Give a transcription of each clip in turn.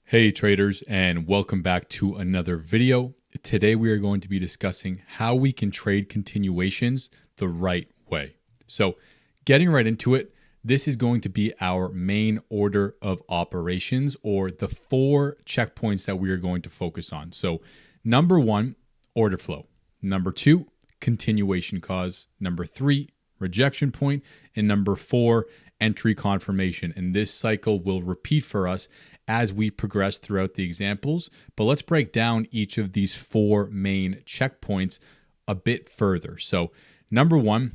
Hey traders, and welcome back to another video. Today we are going to be discussing how we can trade continuations the right way. So getting right into it, this is going to be our main order of operations, or the 4 checkpoints that we are going to focus on. So number 1, order flow. Number 2, continuation cause. Number 3, rejection point. And number 4, entry confirmation. And this cycle will repeat for us as we progress throughout the examples. But let's break down each of these 4 main checkpoints a bit further. So number 1,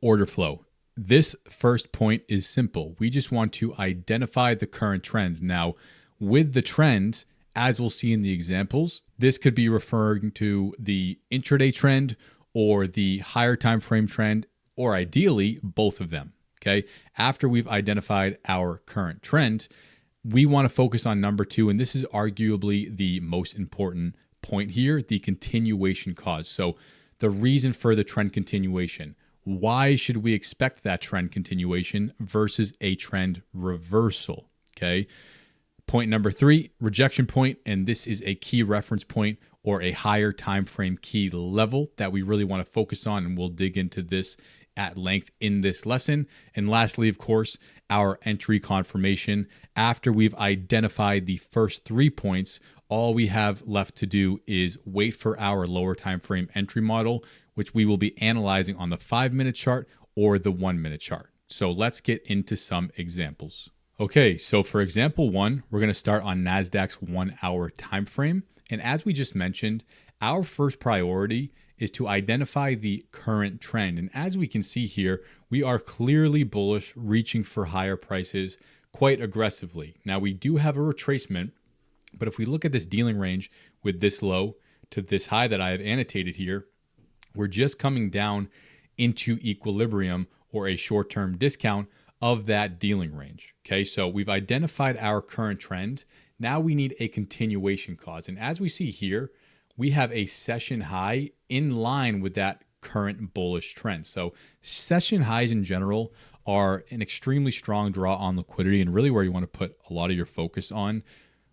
order flow. This first point is simple. We just want to identify the current trend. Now, with the trend, as we'll see in the examples, this could be referring to the intraday trend or the higher time frame trend, or ideally both of them. Okay. After we've identified our current trend, we want to focus on number 2, and this is arguably the most important point here, the continuation cause. So the reason for the trend continuation. Why should we expect that trend continuation versus a trend reversal? Okay. Point number 3, rejection point, and this is a key reference point or a higher time frame key level that we really want to focus on, and we'll dig into this at length in this lesson. And lastly, of course, our entry confirmation. After we've identified the first 3 points, all we have left to do is wait for our lower time frame entry model, which we will be analyzing on the 5-minute chart or the 1-minute chart. So let's get into some examples. Okay, so for example 1, we're going to start on NASDAQ's 1-hour time frame. And as we just mentioned, our first priority is to identify the current trend. And as we can see here, we are clearly bullish, reaching for higher prices quite aggressively. Now, we do have a retracement, but if we look at this dealing range with this low to this high that I have annotated here, we're just coming down into equilibrium or a short-term discount of that dealing range. Okay, so we've identified our current trend. Now we need a continuation cause. And as we see here, we have a session high in line with that current bullish trend. So session highs in general are an extremely strong draw on liquidity, and really where you want to put a lot of your focus on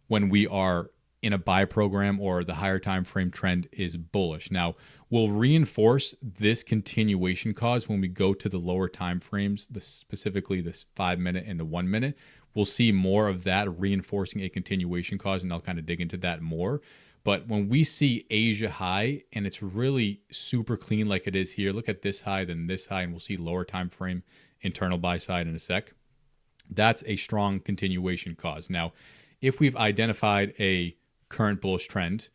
when we are in a buy program or the higher time frame trend is bullish. Now, we'll reinforce this continuation cause when we go to the lower time frames, specifically this 5-minute and the 1-minute. We'll see more of that reinforcing a continuation cause, and I'll kind of dig into that more. But when we see Asia high and it's really super clean like it is here, look at this high, then this high, and we'll see lower time frame internal buy side in a sec. That's a strong continuation cause. Now, if we've identified a current bullish trend,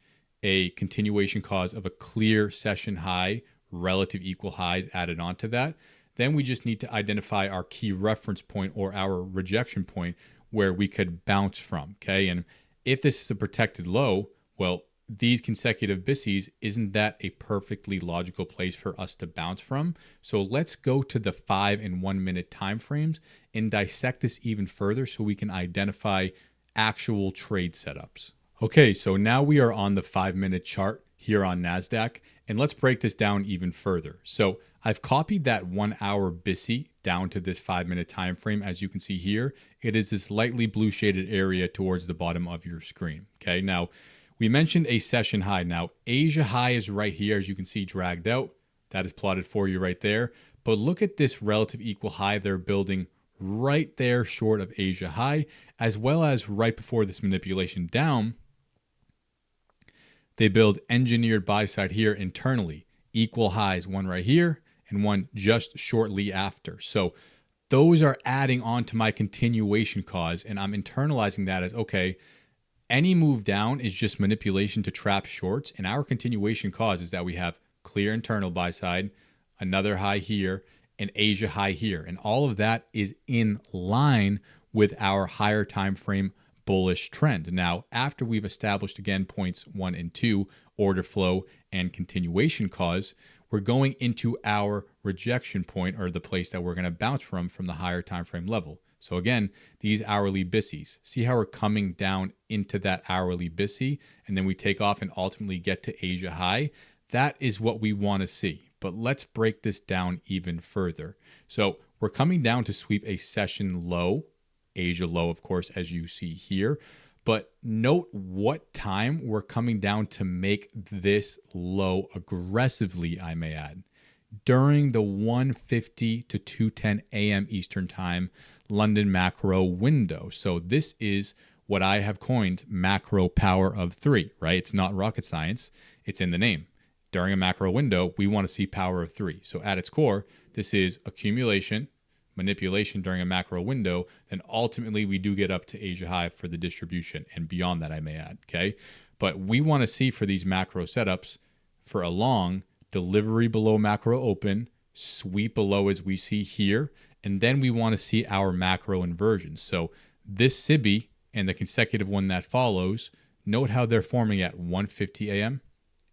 a continuation cause of a clear session high, relative equal highs added onto that, then we just need to identify our key reference point or our rejection point where we could bounce from. Okay. And if this is a protected low, well, these consecutive BISIs, isn't that a perfectly logical place for us to bounce from? So let's go to the 5 and 1-minute time frames and dissect this even further so we can identify actual trade setups. Okay, so now we are on the 5-minute chart here on NASDAQ, and let's break this down even further. So I've copied that 1-hour BISI down to this 5-minute time frame. As you can see here, it is this lightly blue shaded area towards the bottom of your screen. Okay, now we mentioned a session high. Now, Asia high is right here, as you can see, dragged out. That is plotted for you right there. But look at this relative equal high they're building right there short of Asia high, as well as right before this manipulation down, they build engineered buy side here internally. Equal highs, one right here and one just shortly after. So those are adding on to my continuation cause, and I'm internalizing that as, okay, any move down is just manipulation to trap shorts, and our continuation cause is that we have clear internal buy side, another high here, and Asia high here. And all of that is in line with our higher time frame bullish trend. Now, after we've established again points 1 and 2, order flow and continuation cause, we're going into our rejection point, or the place that we're going to bounce from the higher time frame level. So again, these hourly BISIs, see how we're coming down into that hourly BISI, and then we take off and ultimately get to Asia high. That is what we want to see. But let's break this down even further. So we're coming down to sweep a session low, Asia low, of course, as you see here. But note what time we're coming down to make this low aggressively, I may add, during the 1:50 to 2:10 a.m. Eastern Time London macro window. So this is what I have coined macro power of 3, right? It's not rocket science. It's in the name. During a macro window, we want to see power of 3. So at its core, this is accumulation, manipulation during a macro window. Then ultimately, we do get up to Asia high for the distribution and beyond that, I may add, okay? But we want to see for these macro setups for a long delivery below macro open, sweep below as we see here, and then we want to see our macro inversion. So this SIBI and the consecutive one that follows, note how they're forming at 1:50 a.m.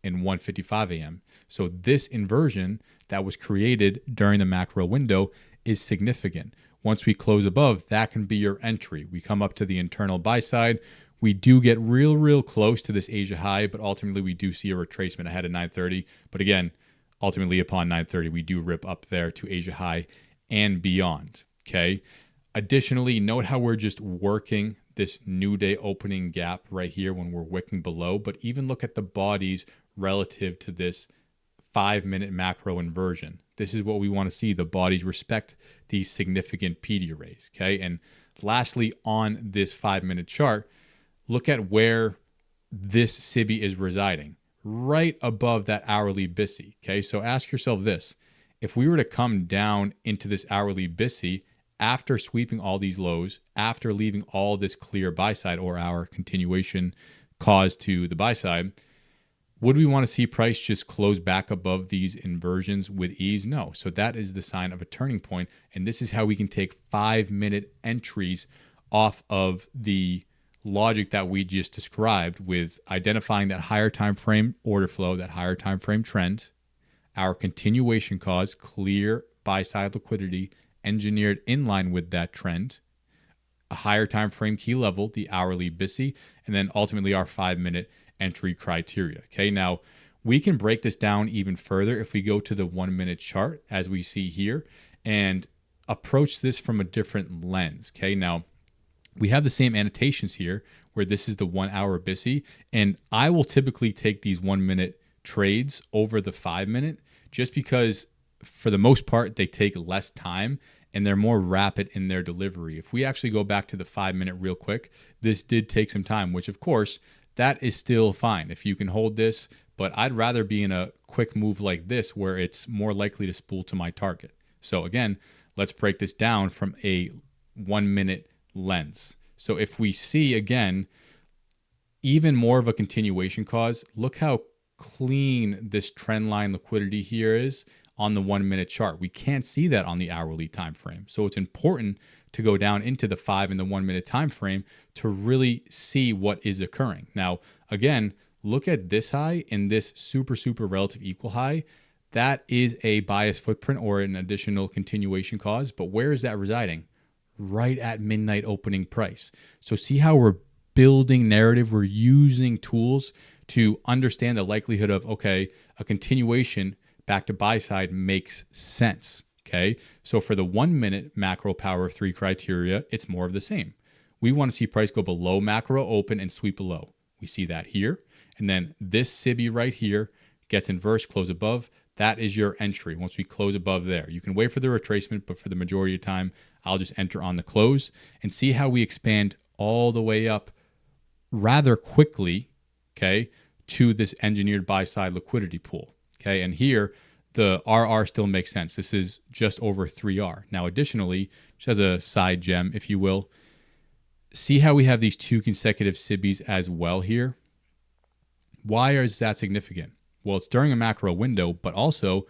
and 1:55 a.m. So this inversion that was created during the macro window is significant. Once we close above, that can be your entry. We come up to the internal buy side. We do get real close to this Asia high, but ultimately we do see a retracement ahead of 930. But again, ultimately upon 930, we do rip up there to Asia high and beyond, okay? Additionally, note how we're just working this new day opening gap right here when we're wicking below, but even look at the bodies relative to this 5-minute macro inversion. This is what we want to see. The bodies respect these significant PD arrays, okay? And lastly, on this 5-minute chart, look at where this SIBI is residing, right above that hourly BISI, okay? So ask yourself this. If we were to come down into this hourly BISI after sweeping all these lows, after leaving all this clear buy side or our continuation cause to the buy side, would we want to see price just close back above these inversions with ease? No. So that is the sign of a turning point. And this is how we can take 5-minute entries off of the logic that we just described with identifying that higher time frame order flow, that higher time frame trend, our continuation cause, clear buy side liquidity engineered in line with that trend, a higher time frame key level, the hourly BISI, and then ultimately our 5-minute entry criteria. Okay, now we can break this down even further if we go to the 1-minute chart as we see here and approach this from a different lens. Okay, now we have the same annotations here where this is the 1-hour BISI, and I will typically take these 1-minute trades over the 5-minute just because for the most part they take less time and they're more rapid in their delivery. If we actually go back to the 5-minute real quick, this did take some time, which of course that is still fine if you can hold this, but I'd rather be in a quick move like this where it's more likely to spool to my target. So again, let's break this down from a 1-minute lens. So if we see again even more of a continuation cause, look how clean this trend line liquidity here is on the 1-minute chart. We can't see that on the hourly time frame. So it's important to go down into the 5 and the 1-minute time frame to really see what is occurring. Now, again, look at this high and this super relative equal high. That is a bias footprint or an additional continuation cause, but where is that residing? Right at midnight opening price. So see how we're building narrative. We're using tools to understand the likelihood of, okay, a continuation back to buy side makes sense. Okay. So for the 1-minute macro power of 3 criteria, it's more of the same. We want to see price go below macro open and sweep below. We see that here. And then this SIBI right here gets inverse, close above. That is your entry once we close above there. You can wait for the retracement, but for the majority of time, I'll just enter on the close and see how we expand all the way up rather quickly, okay, to this engineered buy side liquidity pool. Okay, and here the RR still makes sense. This is just over 3R. Now, additionally, just as a side gem, if you will, see how we have these 2 consecutive SIBIs as well here. Why is that significant? Well, it's during a macro window, but also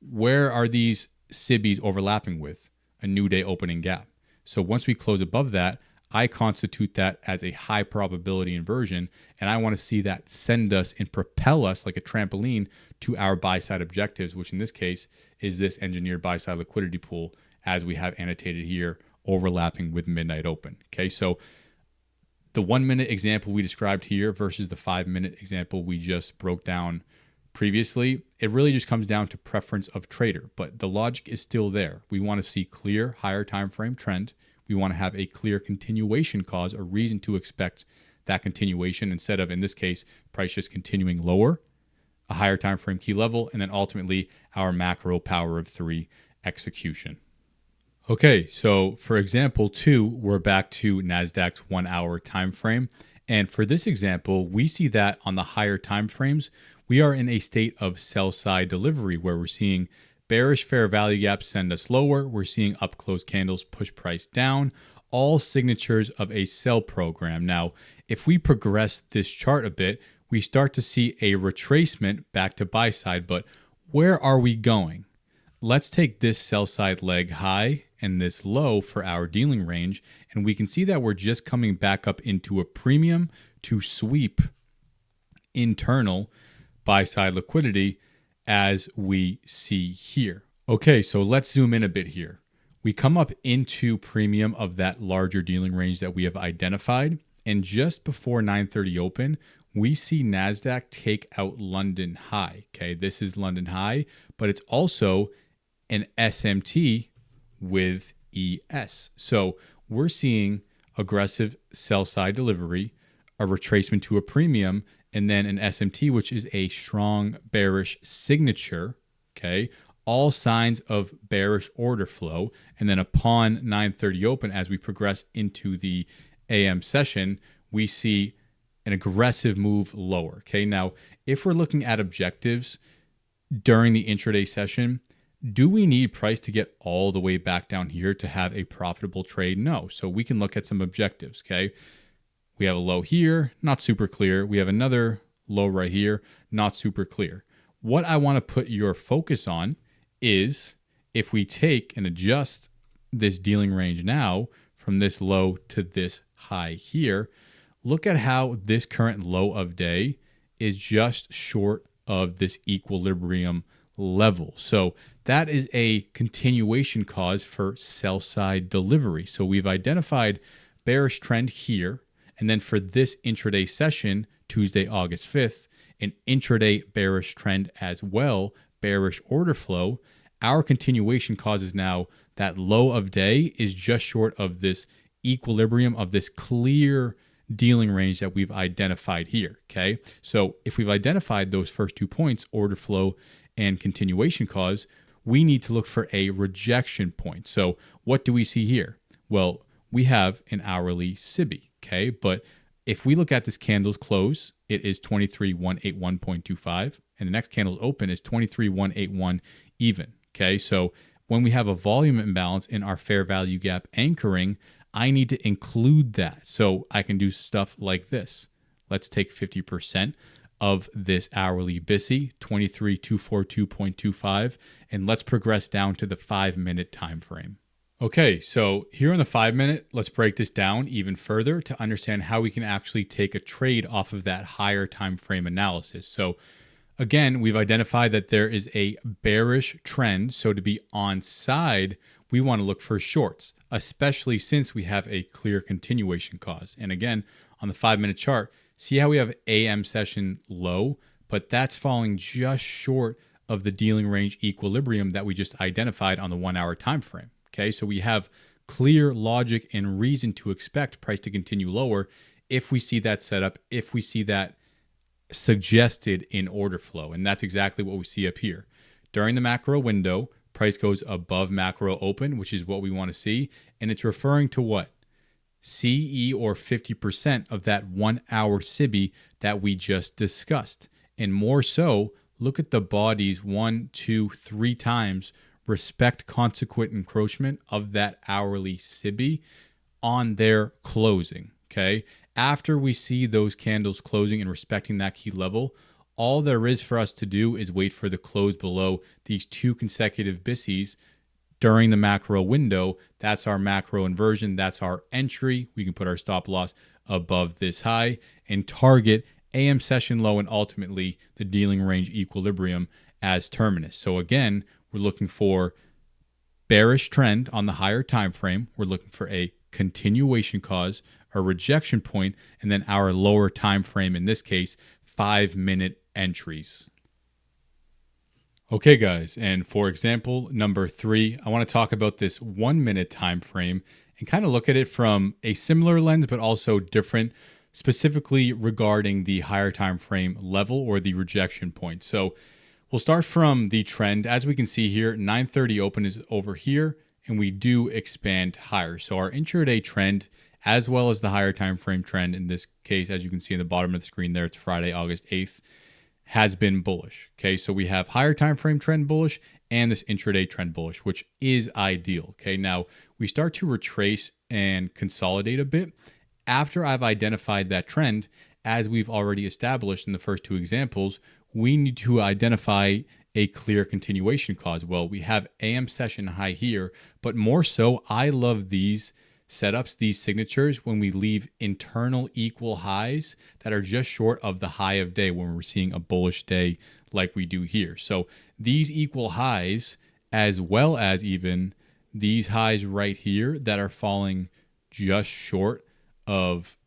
where are these SIBIs overlapping with? A new day opening gap. So once we close above that, I constitute that as a high probability inversion, and I want to see that send us and propel us like a trampoline to our buy side objectives, which in this case is this engineered buy side liquidity pool as we have annotated here, overlapping with midnight open. Okay, so the 1-minute example we described here versus the 5-minute example we just broke down previously, it really just comes down to preference of trader, but the logic is still there. We want to see clear higher time frame trend. We want to have a clear continuation cause, a reason to expect that continuation instead of, in this case, price just continuing lower, a higher time frame key level, and then ultimately our macro power of 3 execution. Okay, so for example 2, we're back to NASDAQ's 1 hour time frame. And for this example, we see that on the higher time frames, we are in a state of sell side delivery where we're seeing bearish fair value gaps send us lower. We're seeing up close candles push price down, all signatures of a sell program. Now, if we progress this chart a bit, we start to see a retracement back to buy side, but where are we going? Let's take this sell side leg high and this low for our dealing range, and we can see that we're just coming back up into a premium to sweep internal buy side liquidity as we see here. Okay, so let's zoom in a bit here. We come up into premium of that larger dealing range that we have identified, and just before 9:30 open, we see NASDAQ take out London high. Okay, this is London high, but it's also an SMT with ES. So we're seeing aggressive sell side delivery, a retracement to a premium, and then an SMT, which is a strong bearish signature. Okay, all signs of bearish order flow. And then upon 9:30 open, as we progress into the AM session, we see an aggressive move lower. Okay, now if we're looking at objectives during the intraday session, do we need price to get all the way back down here to have a profitable trade? No. So we can look at some objectives, okay? We have a low here, not super clear. We have another low right here, not super clear. What I want to put your focus on is if we take and adjust this dealing range now from this low to this high here, look at how this current low of day is just short of this equilibrium level. So that is a continuation cause for sell side delivery. So we've identified bearish trend here. And then for this intraday session, Tuesday, August 5th, an intraday bearish trend as well, bearish order flow. Our continuation causes now that low of day is just short of this equilibrium of this clear dealing range that we've identified here. Okay. So if we've identified those first 2 points, order flow and continuation cause, we need to look for a rejection point. So what do we see here? Well, we have an hourly SIBI, okay? But if we look at this candle's close, it is 23,181.25, and the next candle's open is 23,181 even, okay? So when we have a volume imbalance in our fair value gap anchoring, I need to include that. So I can do stuff like this. Let's take 50% of this hourly BISI, 23,242.25, and let's progress down to the 5-minute time frame. Okay, so here in the 5-minute, let's break this down even further to understand how we can actually take a trade off of that higher time frame analysis. So again, we've identified that there is a bearish trend. So to be on side, we want to look for shorts, especially since we have a clear continuation cause. And again, on the 5-minute chart, see how we have AM session low, but that's falling just short of the dealing range equilibrium that we just identified on the 1 hour time frame. Okay, so we have clear logic and reason to expect price to continue lower if we see that setup, if we see that suggested in order flow. And that's exactly what we see up here. During the macro window, price goes above macro open, which is what we want to see. And it's referring to what? CE or 50% of that 1 hour SIBI that we just discussed. And more so, look at the bodies 1, 2, 3 times respect consequent encroachment of that hourly SIBI on their closing, okay? After we see those candles closing and respecting that key level, all there is for us to do is wait for the close below these 2 consecutive BISIs during the macro window. That's our macro inversion. That's our entry. We can put our stop loss above this high and target AM session low and ultimately the dealing range equilibrium as terminus. So again, we're looking for bearish trend on the higher time frame. We're looking for a continuation cause, a rejection point, and then our lower time frame, in this case, 5-minute entries. Okay, guys, and for example, number 3, I want to talk about this 1-minute time frame and kind of look at it from a similar lens, but also different specifically regarding the higher time frame level or the rejection point. So we'll start from the trend. As we can see here, 930 open is over here, and we do expand higher. So our intraday trend, as well as the higher time frame trend, in this case, as you can see in the bottom of the screen there, it's Friday, August 8th, has been bullish. Okay, so we have higher time frame trend bullish and this intraday trend bullish, which is ideal. Okay, now we start to retrace and consolidate a bit. After I've identified that trend, as we've already established in the first two examples, we need to identify a clear continuation cause. Well, we have AM session high here, but more so, I love these setups, these signatures, when we leave internal equal highs that are just short of the high of day when we're seeing a bullish day like we do here. So these equal highs, as well as even these highs right here that are falling just short of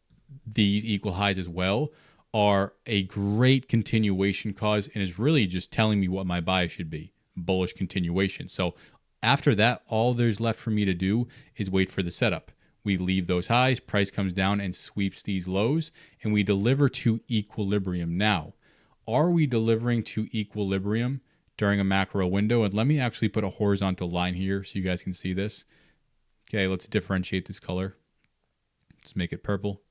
these equal highs as well, are a great continuation cause and is really just telling me what my bias should be, bullish continuation. So after that, all there's left for me to do is wait for the setup. We leave those highs, price comes down and sweeps these lows, and we deliver to equilibrium. Now, are we delivering to equilibrium during a macro window? And let me actually put a horizontal line here so you guys can see this. Okay, let's differentiate this color. Let's make it purple.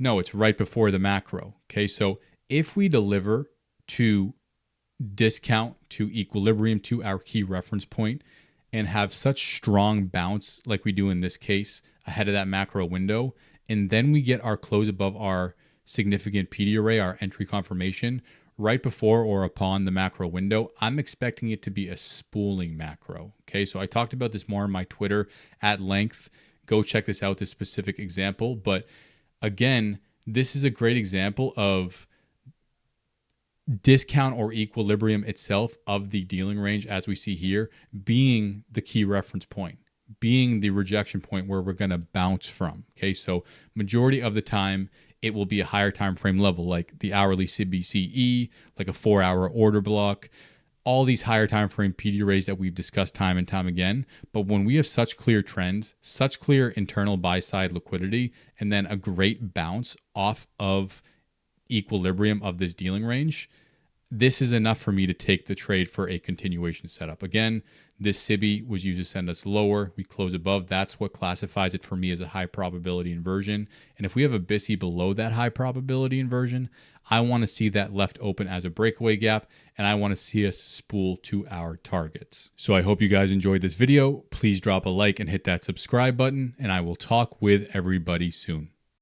No, it's right before the macro. Okay, so if we deliver to discount to equilibrium to our key reference point and have such strong bounce like we do in this case ahead of that macro window, and then we get our close above our significant PD array, our entry confirmation, right before or upon the macro window, I'm expecting it to be a spooling macro. Okay, so I talked about this more on my Twitter at length. Go check this out, this specific example. But again, this is a great example of discount or equilibrium itself of the dealing range, as we see here, being the key reference point, being the rejection point where we're going to bounce from. Okay, so majority of the time, it will be a higher time frame level, like the hourly CBCE, like a 4-hour order block, all these higher time frame PD arrays that we've discussed time and time again. But when we have such clear trends, such clear internal buy side liquidity, and then a great bounce off of equilibrium of this dealing range, this is enough for me to take the trade for a continuation setup. Again, this SIBI was used to send us lower. We close above. That's what classifies it for me as a high probability inversion. And if we have a BISI below that high probability inversion, I want to see that left open as a breakaway gap, and I want to see us spool to our targets. So I hope you guys enjoyed this video. Please drop a like and hit that subscribe button, and I will talk with everybody soon.